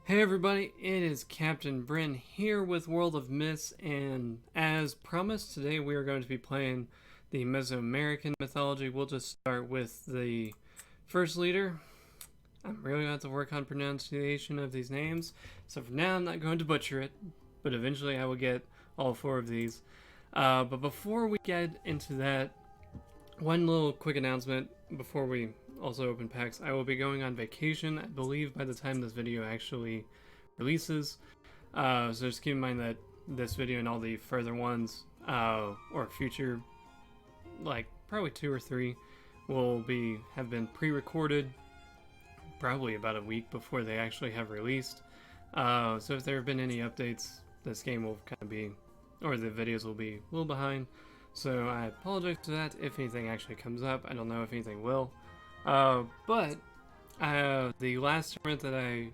Hey everybody, it is Captain Britten here with World of Myths, and as promised, today we are going to be playing the Mesoamerican Mythology. We'll just start with the first leader. I'm really going to have to work on pronunciation of these names, so for now I'm not going to butcher it, but eventually I will get all four of these. But before we get into that, one little quick announcement before we also open packs. I will be going on vacation, I believe, by the time this video actually releases. So just keep in mind that this video and all the further ones, or future, like probably 2 or 3, will have been pre-recorded probably about a week before they actually have released. So if there have been any updates, this game will kind of be, or the videos will be a little behind. So I apologize for that if anything actually comes up. I don't know if anything will. But the last tournament that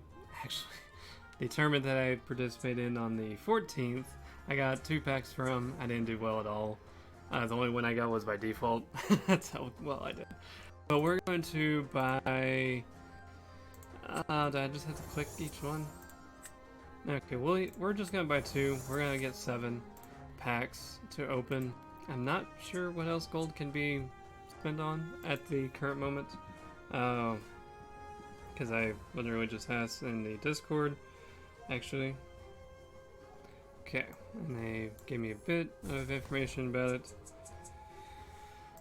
the tournament that I participated in on the 14th, I got 2 packs from. I didn't do well at all. The only one I got was by default. That's how well I did. But we're going to buy... do I just have to click each one? Okay, we're just going to buy 2. We're going to get 7 packs to open. I'm not sure what else gold can be spent on at the current moment, because I literally just asked in the Discord, actually. Okay, and they gave me a bit of information about it.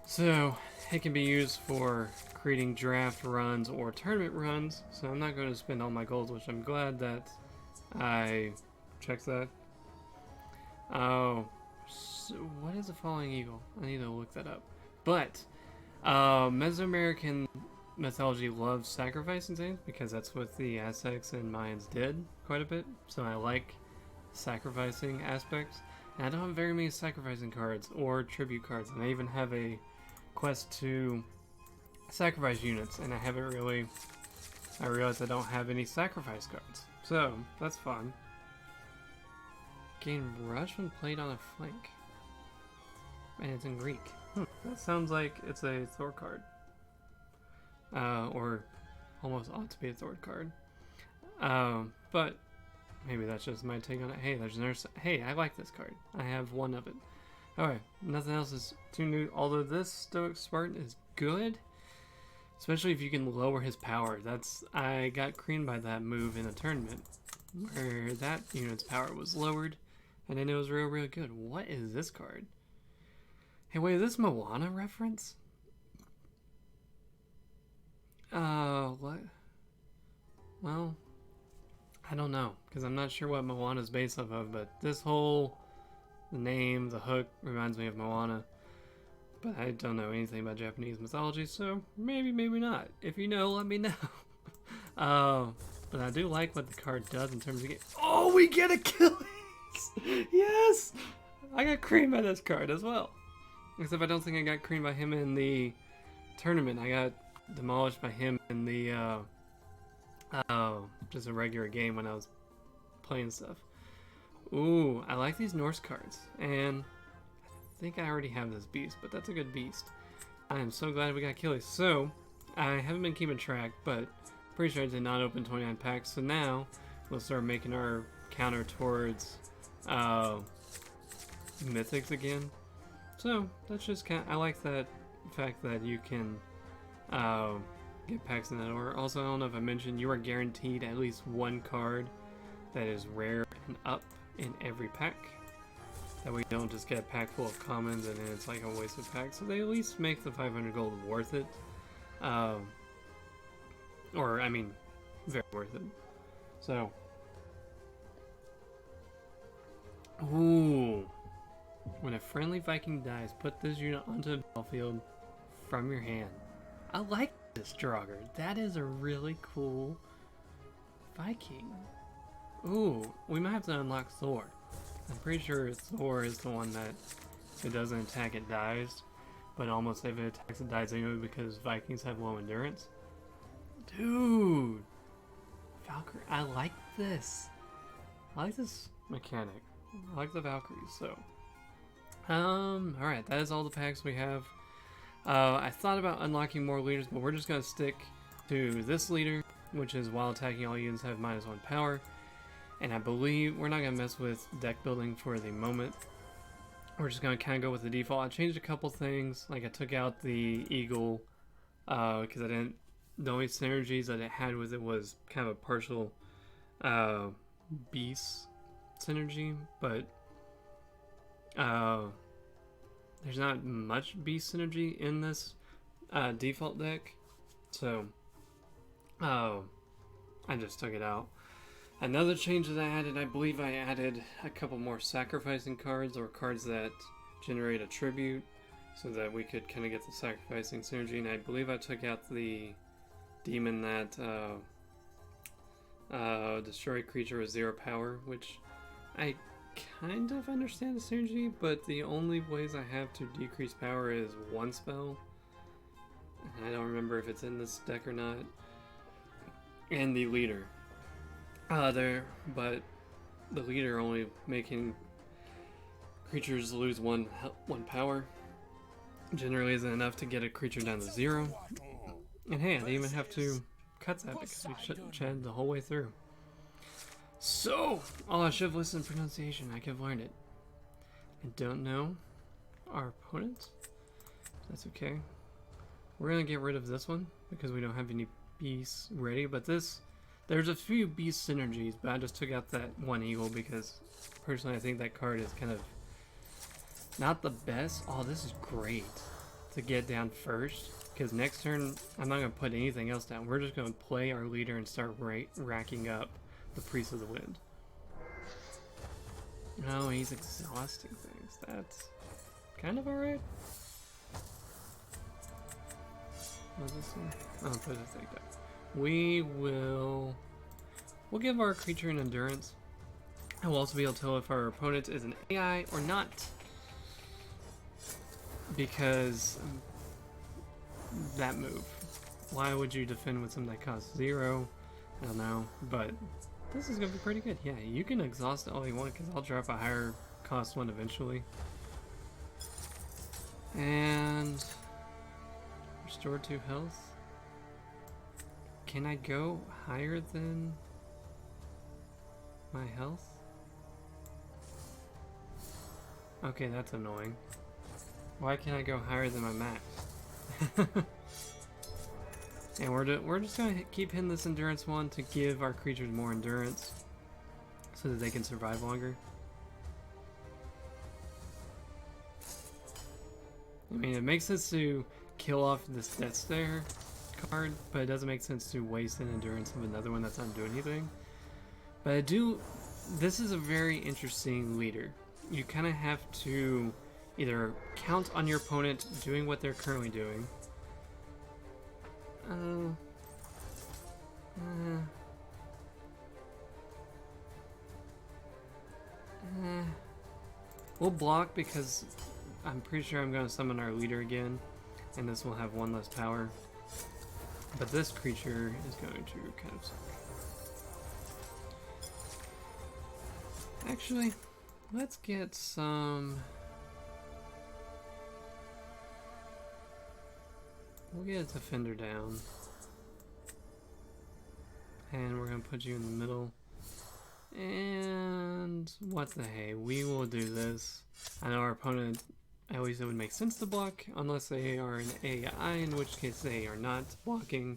So, it can be used for creating draft runs or tournament runs, so I'm not going to spend all my gold, which I'm glad that I checked that. Oh. So what is a falling eagle? I need to look that up. But Mesoamerican mythology loves sacrificing things because that's what the Aztecs and Mayans did quite a bit. So I like sacrificing aspects. And I don't have very many sacrificing cards or tribute cards. And I even have a quest to sacrifice units, and I haven't really... I realized I don't have any sacrifice cards. So that's fun. Gain rush when played on a flank. And it's in Greek. That sounds like it's a Thor card. Or almost ought to be a Thor card. But maybe that's just my take on it. Hey, there's nurse. Hey, I like this card. I have one of it. Alright, nothing else is too new. Although this Stoic Spartan is good, especially if you can lower his power. I got creamed by that move in a tournament where that unit's power was lowered, and then it was real good. What is this card? Hey, wait, is this Moana reference? What? Well, I don't know, because I'm not sure what Moana's based off of, but this whole name, the hook, reminds me of Moana. But I don't know anything about Japanese mythology, so maybe not. If you know, let me know. But I do like what the card does in terms of game. Oh, we get Achilles! Yes! I got creamed by this card as well. Except I don't think I got creamed by him in the tournament. I got demolished by him in the, just a regular game when I was playing stuff. Ooh, I like these Norse cards. And I think I already have this beast, but that's a good beast. I am so glad we got Achilles. So, I haven't been keeping track, but pretty sure I did not open 29 packs. So now, we'll start making our counter towards, mythics again. So that's just I like that fact that you can get packs in that order. Also, I don't know if I mentioned, you are guaranteed at least 1 card that is rare and up in every pack. That we don't just get a pack full of commons and then it's like a wasted pack. So they at least make the 500 gold worth it. Or I mean, very worth it. So, ooh. When a friendly Viking dies, put this unit onto the battlefield from your hand. I like this Draugr. That is a really cool Viking. Ooh, we might have to unlock Thor. I'm pretty sure Thor is the one that if it doesn't attack, it dies. But almost if it attacks, it dies anyway because Vikings have low endurance. Dude! Valkyrie. I like this. I like this mechanic. I like the Valkyries, so... alright, that is all the packs we have. I thought about unlocking more leaders, but we're just gonna stick to this leader which is while attacking all units have -1 power. And I believe we're not going to mess with deck building for the moment. We're just going to kind of go with the default. I changed a couple things, like I took out the eagle because I didn't. The only synergies that it had with it was kind of a partial beast synergy, but there's not much beast synergy in this default deck, so I just took it out. Another change that I added, I believe I added a couple more sacrificing cards, or cards that generate a tribute, so that we could kind of get the sacrificing synergy. And I believe I took out the demon that destroy creature with 0 power, which I kind of understand the synergy, but the only ways I have to decrease power is 1 spell. I don't remember if it's in this deck or not. And the leader. But the leader only making creatures lose one power generally isn't enough to get a creature down to 0. And hey, I didn't even have to cut that because we chatted the whole way through. So, I should have listened to pronunciation. I could have learned it. I don't know our opponent. That's okay. We're gonna get rid of this one because we don't have any beasts ready. But there's a few beast synergies, but I just took out that one eagle because personally I think that card is kind of not the best. Oh, this is great to get down first, because next turn I'm not going to put anything else down. We're just going to play our leader and start racking up the Priest of the Wind. No, he's exhausting things. That's kind of alright. What's this one? I'll put it like that. We'll give our creature an endurance. I will also be able to tell if our opponent is an AI or not, because that move. Why would you defend with something that costs 0? I don't know, but this is gonna be pretty good. Yeah, you can exhaust all you want because I'll drop a higher cost one eventually. And restore 2 health. Can I go higher than my health? Okay, that's annoying. Why can't I go higher than my max? And we're just gonna keep hitting this endurance one to give our creatures more endurance so that they can survive longer. I mean, it makes sense to kill off this Death Stare card, but it doesn't make sense to waste an endurance of another one that's not doing anything. But this is a very interesting leader. You kind of have to either count on your opponent doing what they're currently doing. We'll block because I'm pretty sure I'm going to summon our leader again, and this will have 1 less power. But this creature is going to kind of suck. Actually, let's get some... We'll get a defender down. And we're going to put you in the middle. And what the hey, we will do this. I know our opponent, at least it would make sense to block, unless they are an AI, in which case they are not blocking.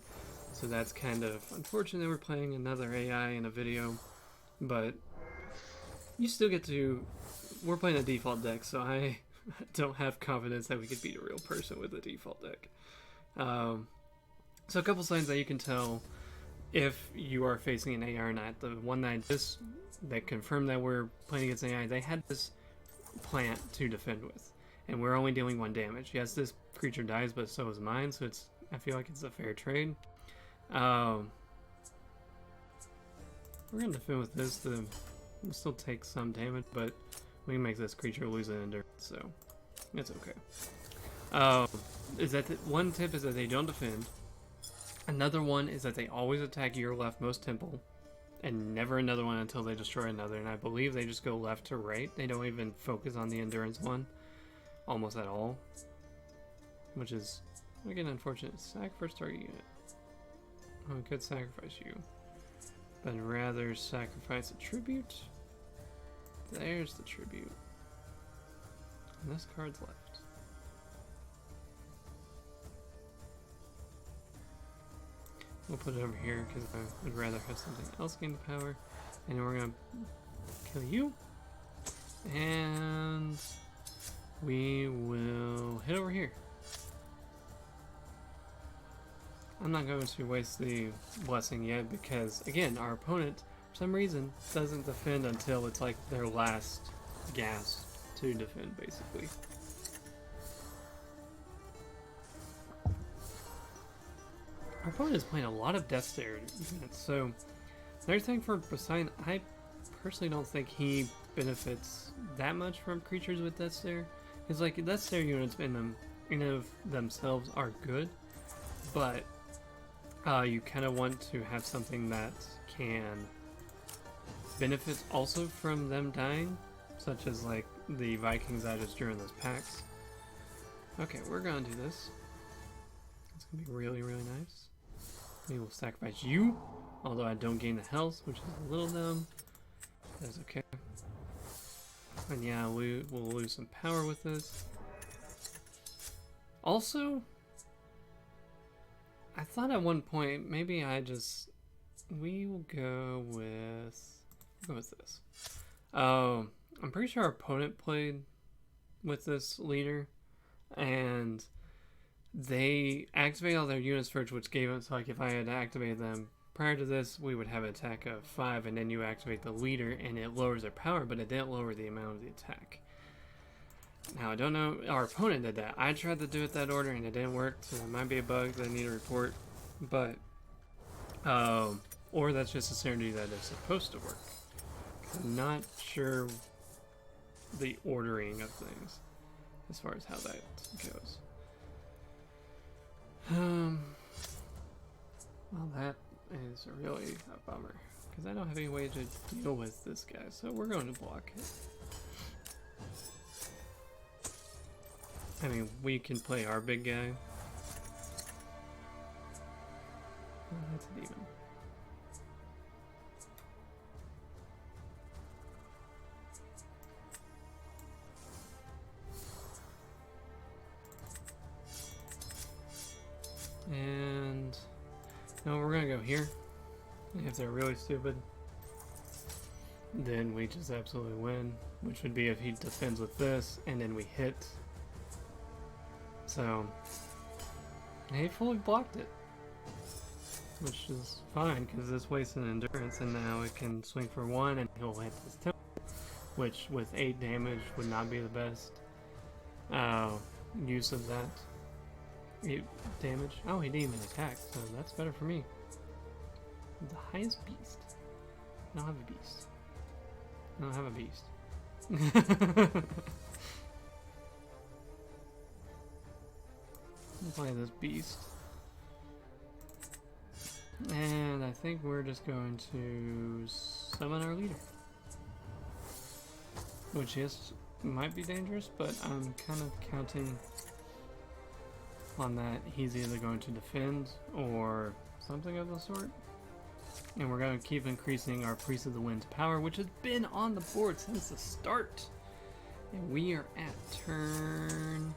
So that's kind of unfortunate. We're playing another AI in a video, but you still get to... We're playing a default deck, so I don't have confidence that we could beat a real person with a default deck. So a couple signs that you can tell if you are facing an AI or not. The one that confirmed that we're playing against AI, they had this plant to defend with, and we're only dealing 1 damage. Yes, this creature dies, but so is mine, so I feel like it's a fair trade. We're gonna defend with this. We'll still take some damage, but we can make this creature lose an endurance, so it's okay. One tip is that they don't defend. Another one is that they always attack your leftmost temple, and never another one until they destroy another. And I believe they just go left to right. They don't even focus on the endurance one, almost at all, which is again unfortunate. Sack first target unit. Oh, I could sacrifice you, but I'd rather sacrifice a tribute. There's the tribute. And this card's left. We'll put it over here because I would rather have something else gain power. And we're gonna kill you. And we will head over here. I'm not going to waste the blessing yet because, again, our opponent, for some reason, doesn't defend until it's like their last gasp to defend, basically. Our opponent is playing a lot of Death Stare units, so another thing for Poseidon, I personally don't think he benefits that much from creatures with Death Stare. Because, like, Death Stare units in of themselves are good, but you kind of want to have something that can benefit also from them dying, such as like the Vikings I just drew in those packs. Okay, we're gonna do this. It's gonna be really, really nice. We will sacrifice you, although I don't gain the health, which is a little dumb. That's okay. And yeah, we will lose some power with this. Also, I thought at one point, maybe we will go with this. Oh, I'm pretty sure our opponent played with this leader, and they activate all their units first, which gave us, like, if I had activated them prior to this, we would have an attack of 5, and then you activate the leader, and it lowers their power, but it didn't lower the amount of the attack. Now, I don't know, our opponent did that. I tried to do it that order, and it didn't work, so it might be a bug that I need to report, but, or that's just a synergy that is supposed to work. I'm not sure the ordering of things, as far as how that goes. Well, that is really a bummer, because I don't have any way to deal with this guy, so we're going to block it. I mean, we can play our big guy. Oh, that's a demon. And no, we're gonna go here. If they're really stupid, then we just absolutely win, which would be if he defends with this and then we hit. So he fully blocked it, which is fine because this wastes an endurance, and now it can swing for 1 and he'll hit this temple, which with 8 damage would not be the best use of that. 8 damage. Oh, he didn't even attack, so that's better for me. The highest beast. I don't have a beast. I don't have a beast. I'll play this beast. And I think we're just going to summon our leader. Which might be dangerous, but I'm kind of counting on that he's either going to defend or something of the sort. And we're going to keep increasing our Priest of the Wind's power, which has been on the board since the start. And we are at turn...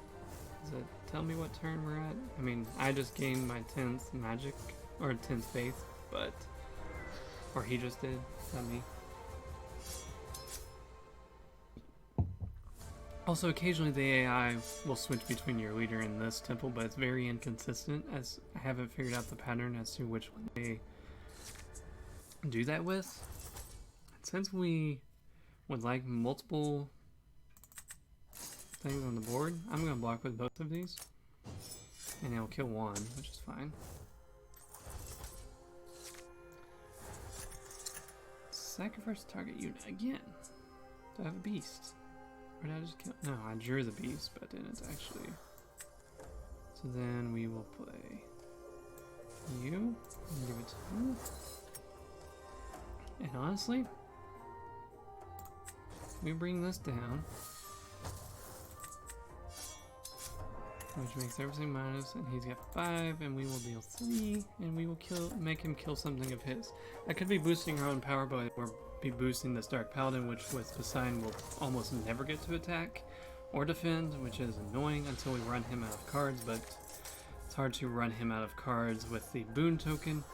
Does it tell me what turn we're at? I mean, I just gained my 10th magic, or 10th faith, but... Or he just did, not me. Also, occasionally the AI will switch between your leader and this temple, but it's very inconsistent, as I haven't figured out the pattern as to which one they do that with. And since we would like multiple things on the board, I'm going to block with both of these, and it'll kill one, which is fine. Sacrifice target unit again. Do I have a beast? Or did I just kill? No, I drew the beast, but didn't actually. So then we will play you and give it to you. And honestly, we bring this down. which makes everything minus, and he's got 5, and we will deal 3, and we will make him kill something of his. I could be boosting our own power, but we'll be boosting this Dark Paladin, which with Poseidon will almost never get to attack or defend, which is annoying until we run him out of cards, but it's hard to run him out of cards with the boon token,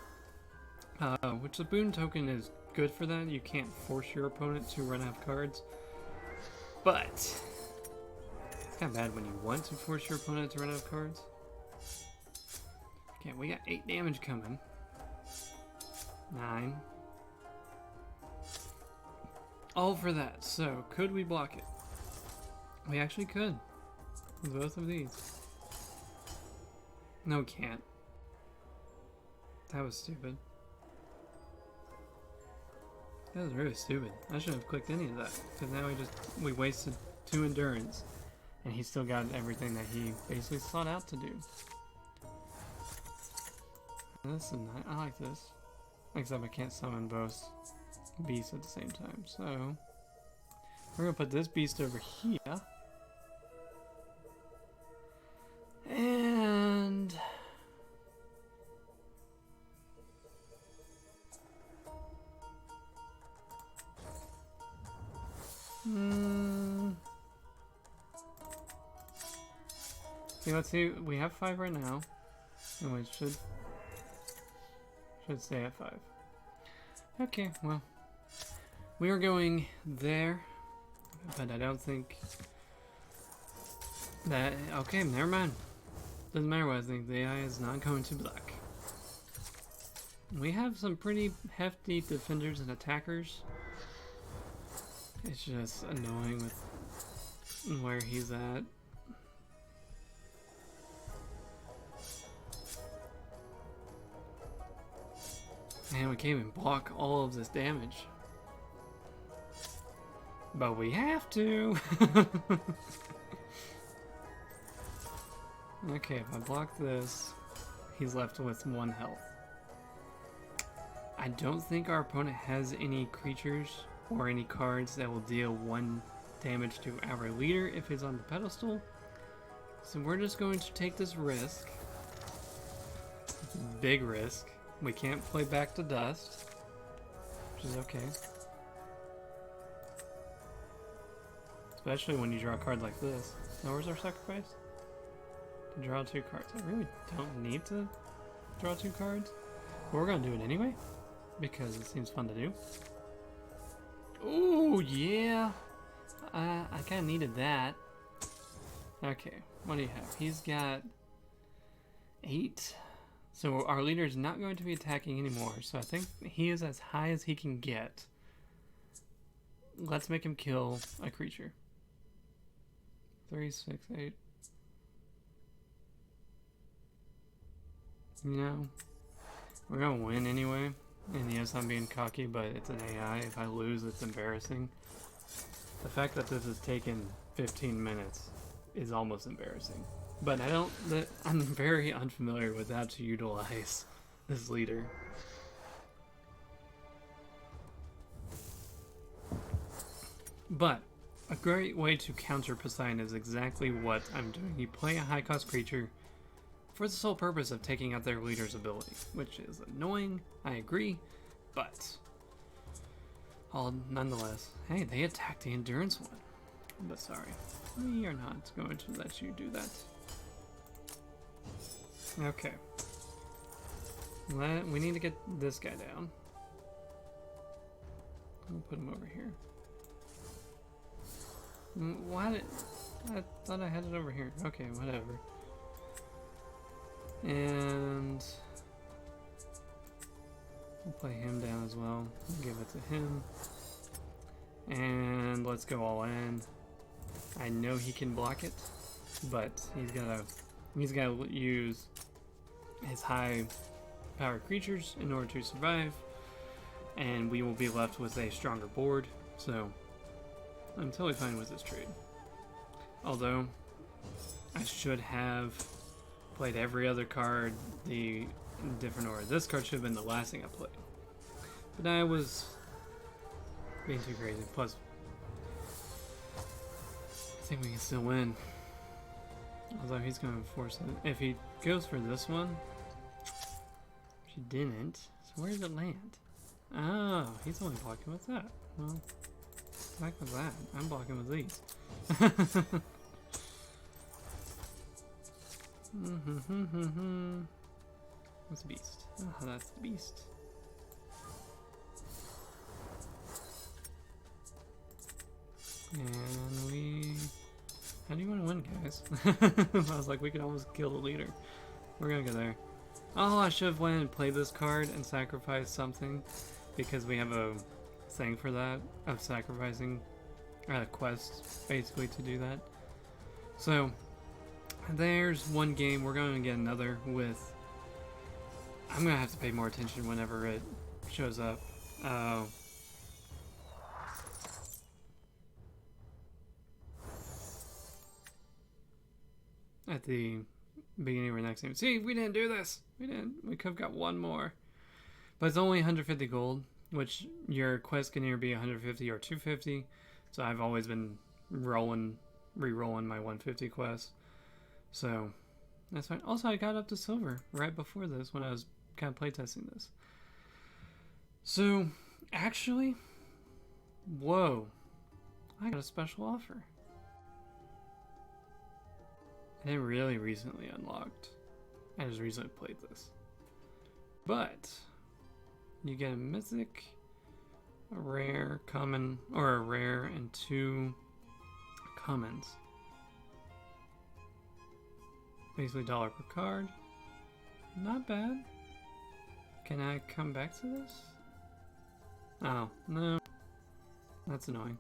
which the boon token is good for that. You can't force your opponent to run out of cards, but it's kind of bad when you want to force your opponent to run out of cards. Okay, we got 8 damage coming. 9. All for that. So, could we block it? We actually could. With both of these. No, we can't. That was stupid. That was really stupid. I shouldn't have clicked any of that. Because now we wasted 2 endurance. And he still got everything that he basically sought out to do. This is nice. I like this. Except I can't summon both beasts at the same time. So, we're going to put this beast over here. And see, let's see. We have 5 right now, and we should stay at 5. Okay, well, we are going there, but I don't think that. Okay, never mind. Doesn't matter what I think. The AI is not going to block. We have some pretty hefty defenders and attackers. It's just annoying with where he's at. And we can't even block all of this damage. But we have to! Okay, if I block this, he's left with 1 health. I don't think our opponent has any creatures or any cards that will deal 1 damage to our leader if he's on the pedestal. So we're just going to take this risk. It's a big risk. We can't play back to dust, which is okay. Especially when you draw a card like this. Now where's our sacrifice? To draw 2 cards. I really don't need to draw 2 cards. But we're going to do it anyway, because it seems fun to do. Ooh, yeah! I kind of needed that. Okay, what do you have? He's got 8. So our leader is not going to be attacking anymore. So I think he is as high as he can get. Let's make him kill a creature. 3, 6, 8. No. We're going to win anyway. And yes, I'm being cocky, but it's an AI. If I lose, it's embarrassing. The fact that this has taken 15 minutes is almost embarrassing. But I'm very unfamiliar with how to utilize this leader. But a great way to counter Poseidon is exactly what I'm doing. You play a high-cost creature for the sole purpose of taking out their leader's ability, which is annoying, I agree, but nonetheless. Hey, they attacked the endurance one. But sorry, we are not going to let you do that. Okay. We need to get this guy down. I'll put him over here. Why I thought I had it over here. Okay, whatever. And we'll play him down as well. Give it to him. And let's go all in. I know he can block it, but he's gotta use his high power creatures in order to survive, and we will be left with a stronger board. So I'm totally fine with this trade. Although I should have played every other card the different order. This card should have been the last thing I played, but I was being too crazy. Plus, I think we can still win. Although he's going to force it. If he goes for this one, she didn't. So where does it land? Oh, he's only blocking with that. Well, back with that. I'm blocking with these. What's the beast? Oh, that's the beast. And we... How do you want to win, guys? I was like, we could almost kill the leader. We're gonna go there. Oh, I should have went and played this card and sacrificed something, because we have a thing for that, of sacrificing quests, basically, to do that. So, there's one game. We're going to get another with... I'm going to have to pay more attention whenever it shows up. At the beginning of our next game. See, we didn't do this. We didn't. We could have got one more. But it's only 150 gold, which your quest can either be 150 or 250. So I've always been re-rolling my 150 quests. So that's fine. Also, I got up to silver right before this when I was kind of playtesting this. So, actually, whoa, I got a special offer. I didn't really recently unlocked. I just recently played this. But you get a mythic, a rare, common, or a rare, and 2 commons. Basically $1 per card. Not bad. Can I come back to this? Oh, no. That's annoying.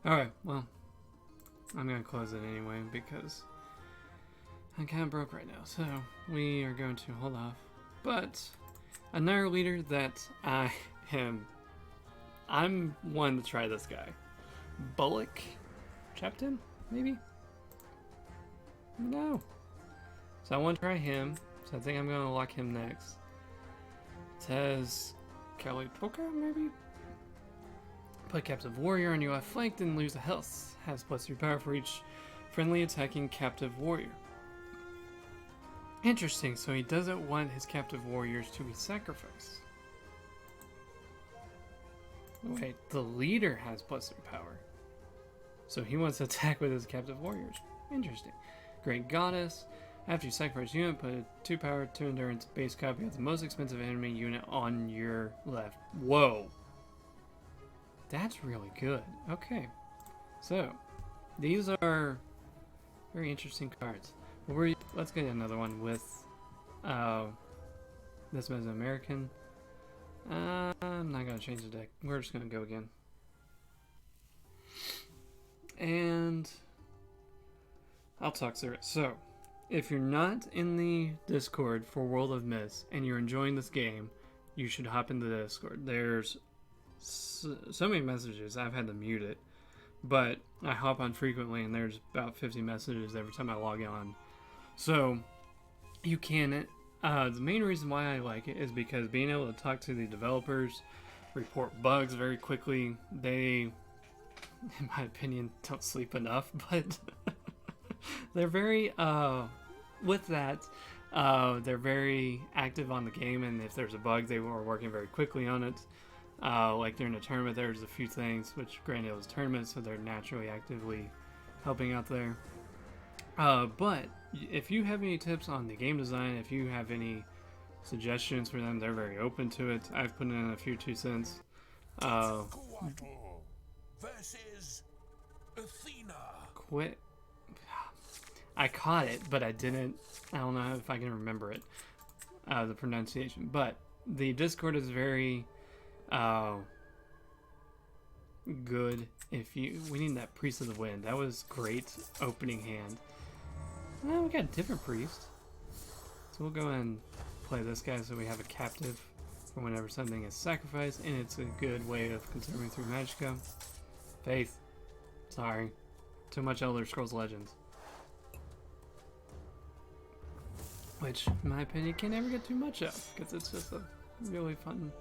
Alright, well, I'm gonna close it anyway because I'm kind of broke right now, so we are going to hold off. But another leader that I'm one to try this guy. Bullock Captain, maybe? No. So I want to try him, so I think I'm going to lock him next. It says Kelly Poker, maybe? Put Captive Warrior on your left flank, then lose the health. Has +3 power for each friendly attacking Captive Warrior. Interesting, so he doesn't want his Captive Warriors to be sacrificed. Wait, the leader has +3 power. So he wants to attack with his Captive Warriors. Interesting. Great Goddess. After you sacrifice a unit, put a 2 power, 2 endurance base copy of the most expensive enemy unit on your left. Whoa. That's really good. Okay. So, these are very interesting cards. Let's get another one with this Mesoamerican. I'm not going to change the deck. We're just going to go again. And I'll talk through it. So, if you're not in the Discord for World of Myths and you're enjoying this game, you should hop into the Discord. There's so many messages, I've had to mute it. But I hop on frequently and there's about 50 messages every time I log on. So, you can... the main reason why I like it is because being able to talk to the developers, report bugs very quickly. They, in my opinion, don't sleep enough, but they're very, with that, they're very active on the game, and if there's a bug, they are working very quickly on it. Like during a tournament, there's a few things, which granted it was tournaments, so they're naturally actively helping out there. But if you have any tips on the game design, if you have any suggestions for them, they're very open to it. I've put in a few 2 cents. Versus Athena. Quit. I caught it, but I didn't. I don't know if I can remember it, the pronunciation. But the Discord is very good. We need that Priest of the Wind. That was great opening hand. Well, we got a different priest. So we'll go ahead and play this guy so we have a captive for whenever something is sacrificed, and it's a good way of conserving through Magicka. Faith. Sorry. Too much Elder Scrolls Legends. Which, in my opinion, you can never get too much of, because it's just a really fun...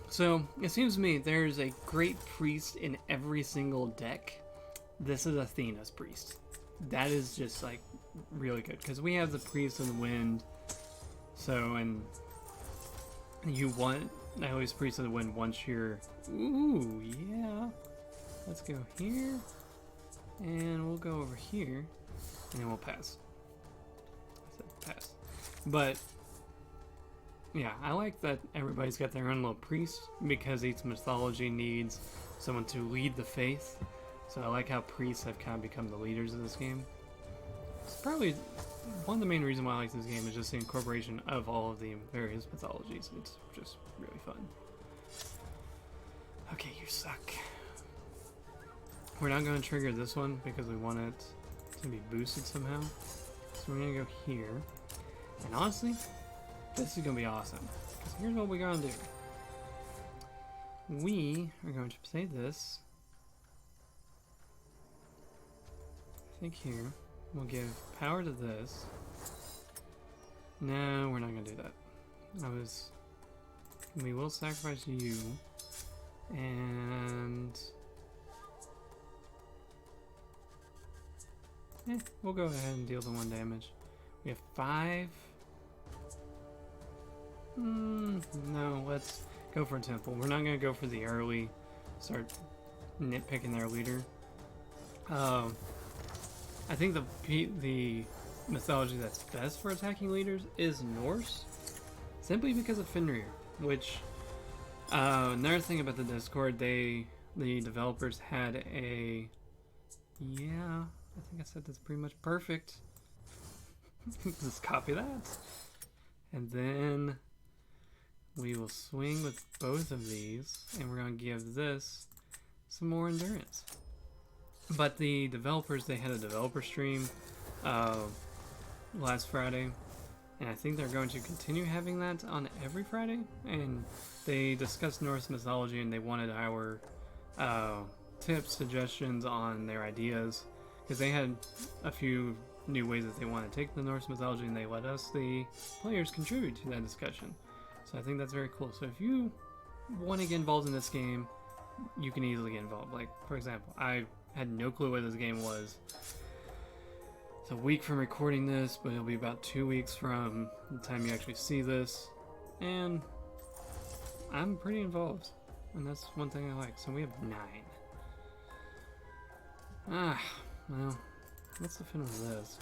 So, it seems to me there's a great priest in every single deck. this is Athena's priest. That is just like really good because we have the priest of the wind. So, and you want at least priest of the wind once you're. Ooh, yeah. Let's go here, and we'll go over here, and then we'll pass. I said pass, but yeah, I like that everybody's got their own little priest because each mythology needs someone to lead the faith. So I like how priests have kind of become the leaders of this game. It's probably one of the main reasons why I like this game is just the incorporation of all of the various mythologies. It's just really fun. Okay, you suck. We're not going to trigger this one because we want it to be boosted somehow. So we're going to go here. And honestly, this is going to be awesome. Because here's what we're going to do. We are going to say this. I think here. We'll give power to this. No, we're not going to do that. We will sacrifice you. And... we'll go ahead and deal the 1 damage. We have 5. No, let's go for a temple. We're not going to go for the early, start nitpicking their leader. I think the mythology that's best for attacking leaders is Norse, simply because of Fenrir, which, another thing about the Discord, the developers had a, yeah, I think I said that's pretty much perfect. Let's copy that. And then we will swing with both of these, and we're going to give this some more endurance. But the developers, they had a developer stream last Friday, and I think they're going to continue having that on every Friday. And they discussed Norse mythology, and they wanted our tips, suggestions on their ideas, because they had a few new ways that they want to take the Norse mythology, and they let us, the players, contribute to that discussion. So I think that's very cool. So if you want to get involved in this game, you can easily get involved. Like, for example, I had no clue what this game was. It's a week from recording this, but it'll be about 2 weeks from the time you actually see this. And I'm pretty involved. And that's one thing I like. So we have 9. Well, what's the fun of this?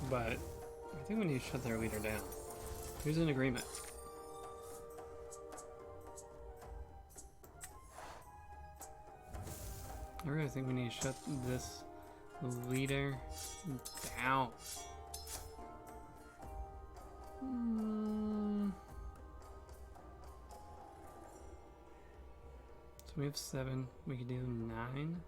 But I think we need to shut their leader down. Here's an agreement. I really think we need to shut this leader down. So we have 7. We could do 9.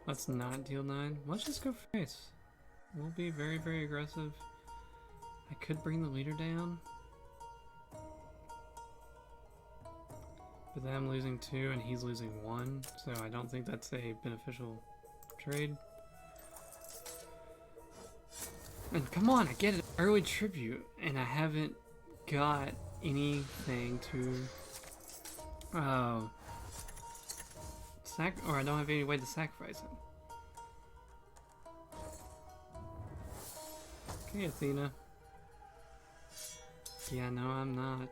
Let's not deal 9. Let's just go face. We'll be very, very aggressive. I could bring the leader down. But then I'm losing 2 and he's losing 1, so I don't think that's a beneficial trade. And come on, I get an early tribute, and I haven't got anything to or I don't have any way to sacrifice him. Okay, Athena. Yeah, no, I'm not.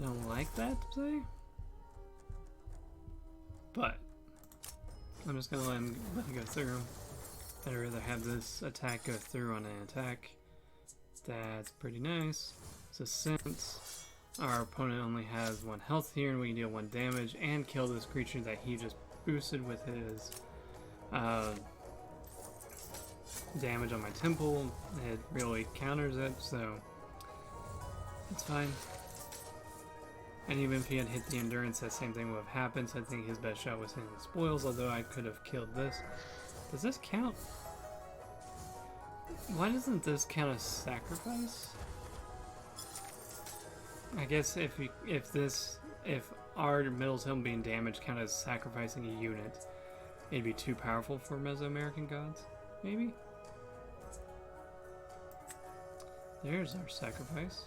Don't like that play, but I'm just gonna let it go through. I'd rather have this attack go through on an attack. That's pretty nice. So since our opponent only has 1 health here, and we can deal 1 damage and kill this creature that he just boosted with his damage on my temple, it really counters it, so it's fine. And even if he had hit the endurance, that same thing would have happened. So I think his best shot was hitting the spoils, although I could have killed this. Does this count? Why doesn't this count as sacrifice? I guess if our middle tome being damaged count as sacrificing a unit, it'd be too powerful for Mesoamerican gods, maybe? There's our sacrifice.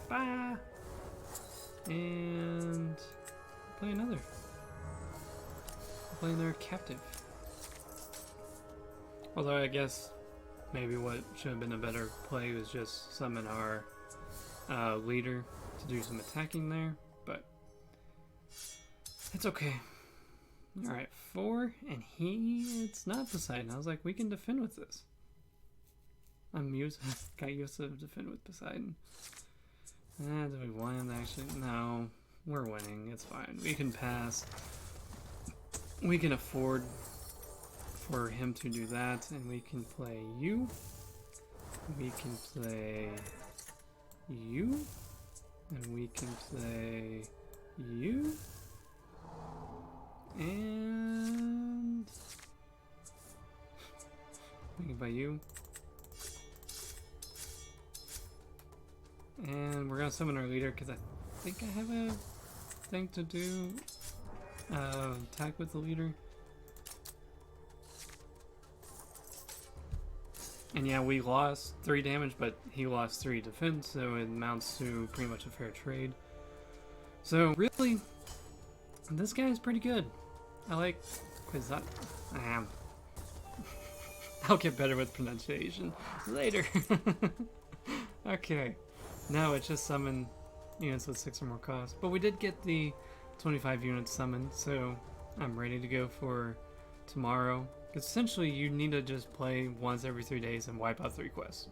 Bah! And play another. Play another captive. Although I guess maybe what should have been a better play was just summon our leader to do some attacking there, but it's okay. Alright, 4, and it's not Poseidon. I was like, we can defend with this. Got used to defend with Poseidon. Do we win? Actually, no. We're winning. It's fine. We can pass. We can afford for him to do that, and we can play you. We can play you. And we can play you. And we can play you. And we're gonna summon our leader because I think I have a thing to do. Attack with the leader. And yeah, we lost 3 damage, but he lost 3 defense, so it amounts to pretty much a fair trade. So really, this guy is pretty good. I like Quizat. I'll get better with pronunciation later. Okay. No, it's just summon units with 6 or more cost. But we did get the 25 units summoned, so I'm ready to go for tomorrow. Because essentially, you need to just play once every 3 days and wipe out 3 quests.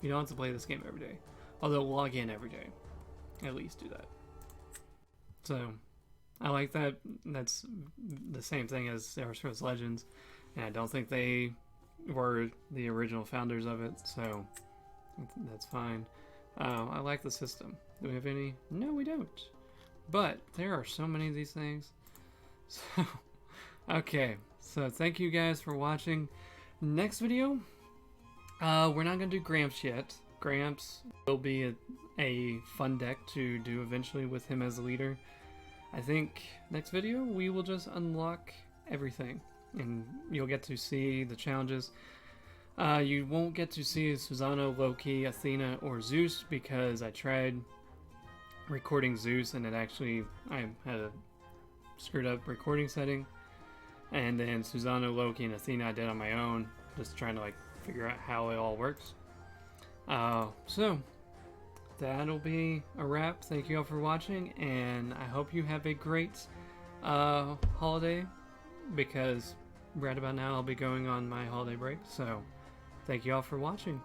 You don't have to play this game every day. Although, log in every day. At least do that. So, I like that. That's the same thing as Elder Scrolls Legends. And I don't think they were the original founders of it, so that's fine. I like the system. Do we have any? No, we don't. But there are so many of these things. So, okay. So thank you guys for watching. Next video, we're not going to do Gramps yet. Gramps will be a fun deck to do eventually with him as a leader. I think next video we will just unlock everything. And you'll get to see the challenges. You won't get to see Susano, Loki, Athena, or Zeus because I tried recording Zeus and I had a screwed up recording setting. And then Susano, Loki, and Athena I did on my own, just trying to like figure out how it all works. So that'll be a wrap. Thank you all for watching, and I hope you have a great holiday because right about now I'll be going on my holiday break. So thank you all for watching.